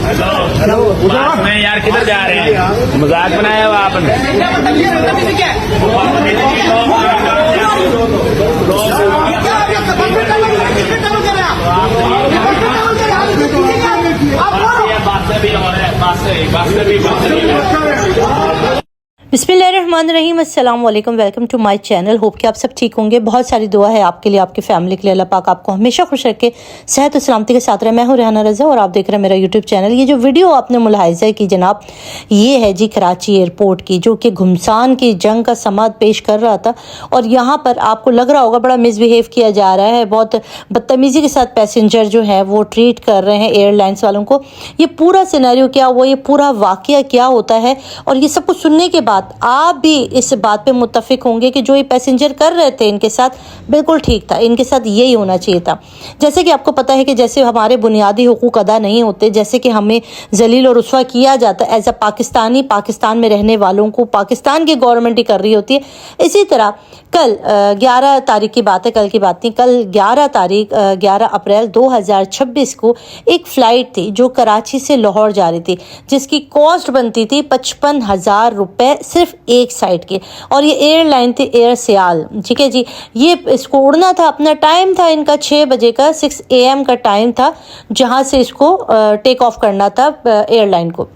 बात में यार किधर जा रहे हैं? मजाक बनाया हुआ आपने। बिस्मिल्लाहिर्रहमानिर्रहीम, अस्सलाम वालेकुम, welcome to my channel. Hope कि आप सब ठीक होंगे। बहुत सारी दुआ है आपके लिए, आपकी फैमिली के लिए। अल्लाह पाक आपको हमेशा खुश रखे, सेहत और सलामती के साथ रहे। मैं हूँ रेहाना रज़ा और आप देख रहे हैं मेरा यूट्यूब चैनल। ये जो वीडियो आपने मुलाहिज़ा की जनाब, ये है जी कराची एयरपोर्ट की, जो कि घुमसान की जंग का समाद पेश कर रहा था। और यहाँ पर आपको लग रहा होगा बड़ा मिसबिहेव किया जा रहा है, बहुत बदतमीज़ी के साथ पैसेंजर जो है वो ट्रीट कर रहे हैं एयरलाइंस वालों को। ये पूरा सिनेरियो क्या हुआ, ये पूरा वाक़या क्या होता है, और ये सब कुछ सुनने के बाद आप भी इस बात पे मुत्तफिक होंगे कि जो ये पैसेंजर कर रहे थे इनके साथ बिल्कुल ठीक था, इनके साथ यही होना चाहिए था। जैसे कि आपको पता है कि जैसे हमारे बुनियादी हुकूक अदा नहीं होते, जैसे कि हमें जलील और रुस्वा किया जाता है एज अ पाकिस्तानी, पाकिस्तान में रहने वालों को पाकिस्तान की गवर्नमेंट ही कर रही होती है। इसी तरह कल 11 तारीख की बात है, कल की बात नहीं, कल 11 अप्रैल 2026 को एक फ़्लाइट थी जो कराची से लाहौर जा रही थी, जिसकी कॉस्ट बनती थी 55,000 रुपये सिर्फ एक साइड के। और ये एयरलाइन थी एयर सियाल, ठीक है जी। ये इसको उड़ना था, अपना टाइम था इनका 6 बजे का, 6 AM का टाइम था जहाँ से इसको टेक ऑफ करना था एयरलाइन को।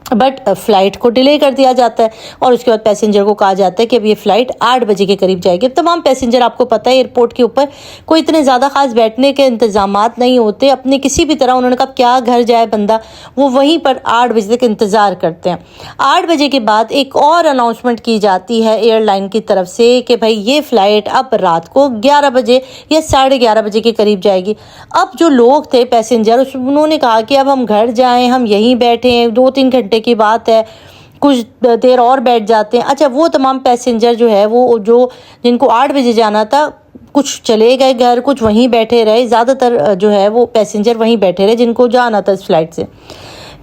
बट फ़्लाइट को डिले कर दिया जाता है और उसके बाद पैसेंजर को कहा जाता है कि अब ये फ़्लाइट 8 बजे के करीब जाएगी। तमाम पैसेंजर, आपको पता है एयरपोर्ट के ऊपर कोई इतने ज़्यादा ख़ास बैठने के इंतज़ामात नहीं होते, अपने किसी भी तरह उन्होंने कहा क्या घर जाए बंदा, वो वहीं पर 8 बजे तक इंतज़ार करते हैं। 8 बजे के बाद एक और अनाउंसमेंट की जाती है एयरलाइन की तरफ से कि भाई ये फ़्लाइट अब रात को 11 बजे या 11:30 बजे के करीब जाएगी। अब जो लोग थे पैसेंजर, उन्होंने कहा कि अब हम घर जाएँ, हम यहीं बैठे हैं, 2-3 घंटे की बात है, कुछ देर और बैठ जाते हैं। अच्छा, वो तमाम पैसेंजर जो है वो जो जिनको 8 बजे जाना था, कुछ चले गए घर, कुछ वहीं बैठे रहे। ज़्यादातर जो है वो पैसेंजर वहीं बैठे रहे जिनको जाना था इस फ्लाइट से।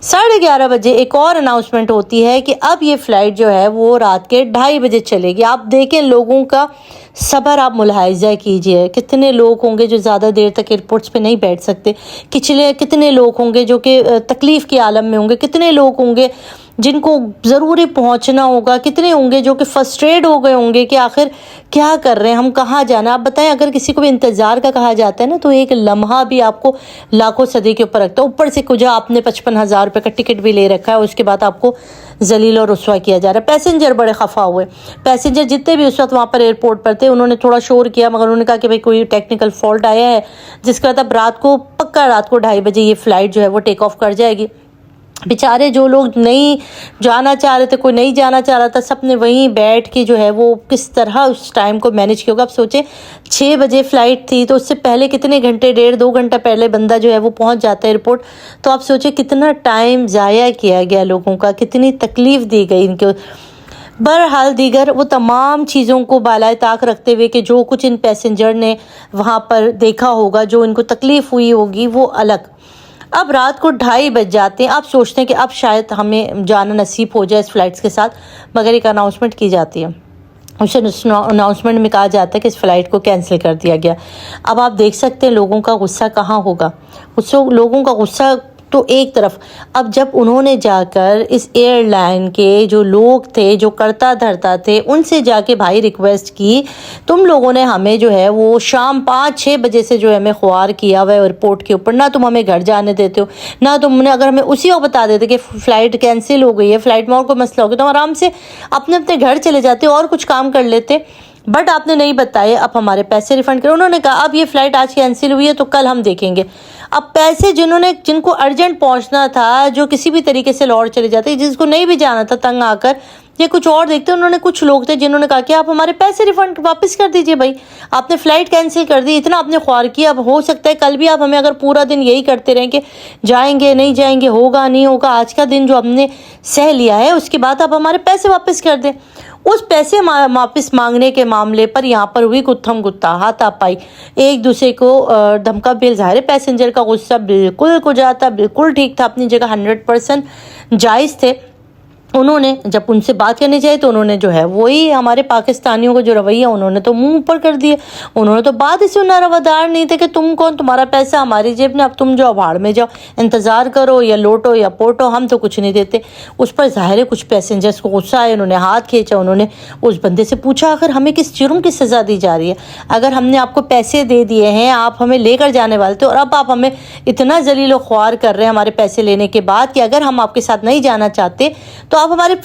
11:30 बजे एक और अनाउंसमेंट होती है कि अब ये फ़्लाइट जो है वो रात के 2:30 बजे चलेगी। आप देखें लोगों का सब्र, आप मुलाहिज़ा कीजिए कितने लोग होंगे जो ज़्यादा देर तक एयरपोर्ट्स पे नहीं बैठ सकते, कितने लोग होंगे जो कि तकलीफ़ के आलम में होंगे, कितने लोग होंगे जिनको ज़रूरी पहुंचना होगा, कितने होंगे जो कि फ्रस्ट्रेट हो गए होंगे कि आखिर क्या कर रहे हैं, हम कहाँ जाना। आप बताएं, अगर किसी को भी इंतज़ार का कहा जाता है ना, तो एक लम्हा भी आपको लाखों सदी के ऊपर रखता है। ऊपर से कुछ आपने 55,000 रुपये का टिकट भी ले रखा है, उसके बाद आपको जलील और रुस्वा किया जा रहा है। पैसेंजर बड़े खफा हुए। पैसेंजर जितने भी उस वक्त वहाँ पर एयरपोर्ट पर थे, उन्होंने थोड़ा शोर किया, मगर उन्होंने कहा कि भाई कोई टेक्निकल फॉल्ट आया है, जिसके बाद अब रात को 2:30 बजे ये फ़्लाइट जो है वो टेक ऑफ कर जाएगी। बेचारे जो लोग नहीं जाना चाह रहे थे, कोई नहीं जाना चाह रहा था, सब ने वहीं बैठ के जो है वो किस तरह उस टाइम को मैनेज किया होगा। अब सोचें 6 बजे फ़्लाइट थी, तो उससे पहले कितने घंटे, 1.5-2 घंटा पहले बंदा जो है वो पहुंच जाता है एयरपोर्ट। तो आप सोचें कितना टाइम ज़ाया किया गया लोगों का, कितनी तकलीफ़ दी गई इनके। बहरहाल दीगर वो तमाम चीज़ों को बालाए ताक रखते हुए कि जो कुछ इन पैसेंजर ने वहाँ पर देखा होगा, जो इनको तकलीफ़ हुई होगी, वो अलग। अब रात को 2:30 बज जाते हैं। आप सोचते हैं कि अब शायद हमें जाना नसीब हो जाए इस फ़्लाइट्स के साथ, मगर एक अनाउंसमेंट की जाती है। उस अनाउंसमेंट में कहा जाता है कि इस फ़्लाइट को कैंसिल कर दिया गया। अब आप देख सकते हैं लोगों का गुस्सा कहाँ होगा। उससे लोगों का गुस्सा तो एक तरफ, अब जब उन्होंने जाकर इस एयरलाइन के जो लोग थे, जो करता धरता थे, उनसे जाके भाई रिक्वेस्ट की, तुम लोगों ने हमें जो है वो शाम 5-6 बजे से जो है हमें ख्वार किया हुआ है एयरपोर्ट के ऊपर, ना तुम हमें घर जाने देते हो, ना तुमने अगर हमें उसी वक्त बता देते कि फ़्लाइट कैंसिल हो गई है, फ़्लाइट में और कोई मसला हो गया, तो आराम से अपने अपने घर चले जाते और कुछ काम कर लेते। बट आपने नहीं बताया, अब हमारे पैसे रिफ़ंड करो। उन्होंने कहा अब ये फ़्लाइट आज कैंसिल हुई है तो कल हम देखेंगे। अब पैसे जिनको अर्जेंट पहुंचना था, जो किसी भी तरीके से लाहौर चले जाते, जिसको नहीं भी जाना था तंग आकर, ये कुछ और देखते, उन्होंने कुछ लोग थे जिन्होंने कहा कि आप हमारे पैसे रिफ़ंड वापस कर दीजिए भाई, आपने फ़्लाइट कैंसिल कर दी, इतना आपने ख्वार किया, अब हो सकता है कल भी आप हमें अगर पूरा दिन यही करते रहें कि जाएंगे नहीं जाएंगे, होगा नहीं होगा, आज का दिन जो हमने सह लिया है उसके बाद आप हमारे पैसे वापस कर दें। उस पैसे वापस मांगने के मामले पर यहाँ पर हुई गुत्थम गुत्ता, हाथापाई, एक दूसरे को धमका बेल। ज़ाहिर पैसेंजर का गुस्सा बिल्कुल कुछ आता, बिल्कुल ठीक था, अपनी जगह 100% जायज़ थे। انہوں نے جب ان سے بات کرنی چاہیے تو انہوں نے جو ہے وہی ہمارے پاکستانیوں کا جو رویہ انہوں نے تو منہ اوپر کر دیا. انہوں نے تو بات ہی سننا روادار نہیں تھے کہ تم کون, تمہارا پیسہ ہماری جیب میں, اب تم جو بھاڑ میں جاؤ, انتظار کرو یا لوٹو یا پوٹو, ہم تو کچھ نہیں دیتے. اس پر ظاہر ہے کچھ پیسنجرز کو غصہ آیا, انہوں نے ہاتھ کھینچا, انہوں نے اس بندے سے پوچھا آخر ہمیں کس جرم کی سزا دی جا رہی ہے؟ اگر ہم نے آپ کو پیسے دے دیے ہیں, آپ ہمیں لے کر جانے والے تھے, اور اب آپ ہمیں اتنا ذلیل و خوار کر رہے ہیں ہمارے پیسے لینے کے بعد کہ اگر ہم آپ کے ساتھ نہیں جانا چاہتے تو آپ ہمارے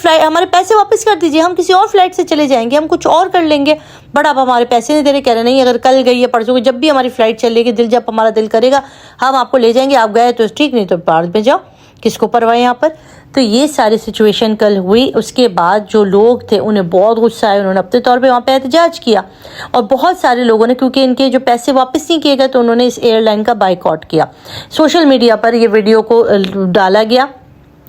پیسے واپس کر دیجیے, ہم کسی اور فلائٹ سے چلے جائیں گے, ہم کچھ اور کر لیں گے. بٹ آپ ہمارے پیسے نہیں دے رہے. کہہ رہے نہیں, اگر کل گئی ہے پرسوں کو, جب بھی ہماری فلائٹ چلے گی, جب ہمارا دل کرے گا ہم آپ کو لے جائیں گے. آپ گئے تو ٹھیک, نہیں تو بعد میں جاؤ, کس کو پرواہ یہاں پر. تو یہ ساری سچویشن کل ہوئی. اس کے بعد جو لوگ تھے انہیں بہت غصہ آیا, انہوں نے اپنے طور پہ وہاں پہ احتجاج کیا, اور بہت سارے لوگوں نے, کیونکہ ان کے جو پیسے واپس نہیں کیے گئے, تو انہوں نے اس ایئر لائن کا بائیکاٹ کیا. سوشل میڈیا پر یہ ویڈیو کو ڈالا گیا,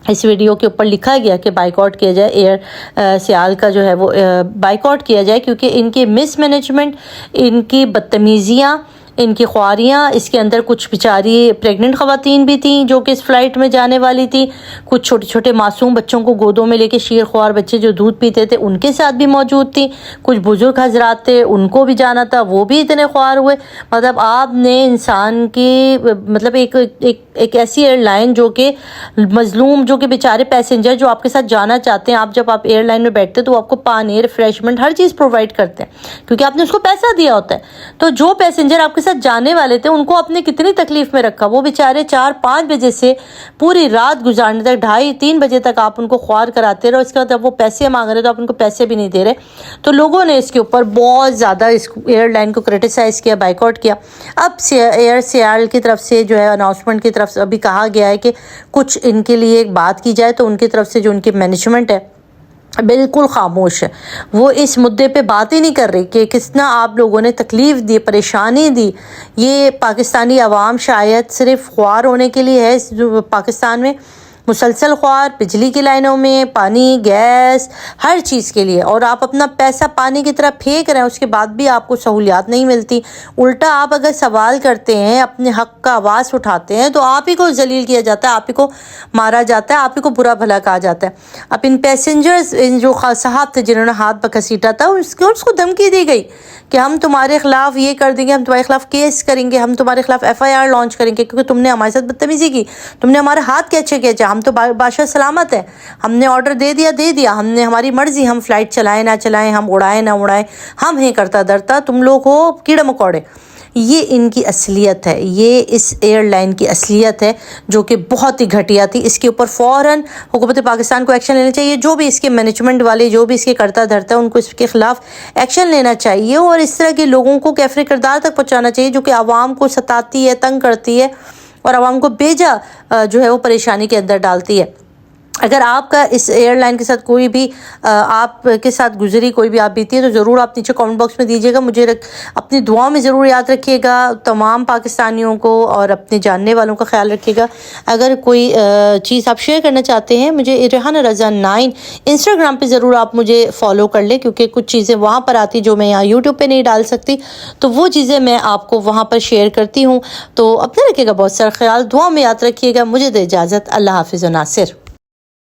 اس ویڈیو کے اوپر لکھا گیا کہ بائیکاٹ کیا جائے, ایئر سیال کا جو ہے وہ بائیکاٹ کیا جائے, کیونکہ ان کی مس مینجمنٹ, ان کی بدتمیزیاں, ان کی خواریاں, اس کے اندر کچھ بیچاری پریگننٹ خواتین بھی تھیں جو کہ اس فلائٹ میں جانے والی تھی, کچھ چھوٹے چھوٹے معصوم بچوں کو گودوں میں لے کے, شیر خوار بچے جو دودھ پیتے تھے ان کے ساتھ بھی موجود تھی, کچھ بزرگ حضرات تھے ان کو بھی جانا تھا, وہ بھی اتنے خوار ہوئے. مطلب آپ نے انسان کی, مطلب ایک ایسی ایئر لائن جو کہ مظلوم, جو کہ بیچارے پیسنجر جو آپ کے ساتھ جانا چاہتے ہیں, آپ جب آپ ایئر لائن میں بیٹھتے تو آپ کو پانی, ریفریشمنٹ, ہر چیز پرووائڈ کرتے ہیں کیونکہ آپ نے اس کو پیسہ دیا ہوتا ہے. تو جو پیسنجر آپ کے ساتھ جانے والے تھے ان کو آپ نے کتنی تکلیف میں رکھا. وہ بیچارے 4-5 بجے سے پوری رات گزارنے تک, 2:30-3 بجے تک آپ ان کو خوار کراتے رہو. اس کے بعد اب وہ پیسے مانگ رہے تو آپ ان کو پیسے بھی نہیں دے رہے. تو لوگوں نے اس کے اوپر بہت زیادہ اس ایئر لائن کو کرٹیسائز کیا, بائیکاٹ کیا. اب ایئر سیال کی طرف سے جو ہے اناؤنسمنٹ کی طرف سے ابھی کہا گیا ہے کہ کچھ ان کے لیے ایک بات کی جائے, تو ان کی طرف سے جو ان کی مینجمنٹ ہے بالکل خاموش ہے. وہ اس مدعے پہ بات ہی نہیں کر رہی کہ کتنا آپ لوگوں نے تکلیف دی, پریشانی دی. یہ پاکستانی عوام شاید صرف خوار ہونے کے لیے ہے جو پاکستان میں, مسلسل خوار, بجلی کی لائنوں میں, پانی, گیس, ہر چیز کے لیے. اور آپ اپنا پیسہ پانی کی طرح پھینک رہے ہیں, اس کے بعد بھی آپ کو سہولیات نہیں ملتی. الٹا آپ اگر سوال کرتے ہیں, اپنے حق کا آواز اٹھاتے ہیں, تو آپ ہی کو ذلیل کیا جاتا ہے, آپ ہی کو مارا جاتا ہے, آپ ہی کو برا بھلا کہا جاتا ہے. اب ان پیسنجرز, ان جو صاحب تھے جنہوں نے ہاتھ بکسیٹا تھا, اس کو دھمکی دی گئی کہ ہم تمہارے خلاف یہ کر دیں گے, ہم تمہارے خلاف کیس کریں گے, ہم تمہارے خلاف FIR لانچ کریں گے, کیونکہ تم نے ہمارے ساتھ بدتمیزی کی, تم نے ہمارے ہاتھ کیچے کھینچے. ہم تو بادشاہ سلامت ہے, ہم نے آرڈر دے دیا, ہم نے ہماری مرضی, ہم فلائٹ چلائیں نہ چلائیں, ہم اڑائیں نہ اڑائیں, ہم ہیں کرتا درتا, تم لوگ ہو کیڑے مکوڑے. یہ ان کی اصلیت ہے, یہ اس ایئر لائن کی اصلیت ہے جو کہ بہت ہی گھٹیا تھی. اس کے اوپر فوراً حکومت پاکستان کو ایکشن لینا چاہیے. جو بھی اس کے مینجمنٹ والے, جو بھی اس کے کرتا دھرتا ہے, ان کو اس کے خلاف ایکشن لینا چاہیے, اور اس طرح کے لوگوں کو کیفر کردار تک پہنچانا چاہیے جو کہ عوام کو ستاتی ہے, تنگ کرتی ہے, اور عوام کو بیجا جو ہے وہ پریشانی کے اندر ڈالتی ہے. اگر آپ کا اس ایئر لائن کے ساتھ کوئی بھی آپ کے ساتھ گزری کوئی بھی آپ بیتی ہے, تو ضرور آپ نیچے کامنٹ باکس میں دیجیے گا. مجھے اپنی دعاؤں میں ضرور یاد رکھیے گا, تمام پاکستانیوں کو, اور اپنے جاننے والوں کا خیال رکھیے گا. اگر کوئی چیز آپ شیئر کرنا چاہتے ہیں, مجھے ریحانہ رضا 9 انسٹاگرام پہ ضرور آپ مجھے فالو کر لیں, کیونکہ کچھ چیزیں وہاں پر آتی جو میں یہاں یوٹیوب پہ نہیں ڈال سکتی, تو وہ چیزیں میں آپ کو وہاں پر شیئر کرتی ہوں. تو اپنے رکھیے گا بہت سارا خیال, دعاؤں میں یاد رکھیے گا. مجھے دے اجازت, اللہ حافظ و ناصر.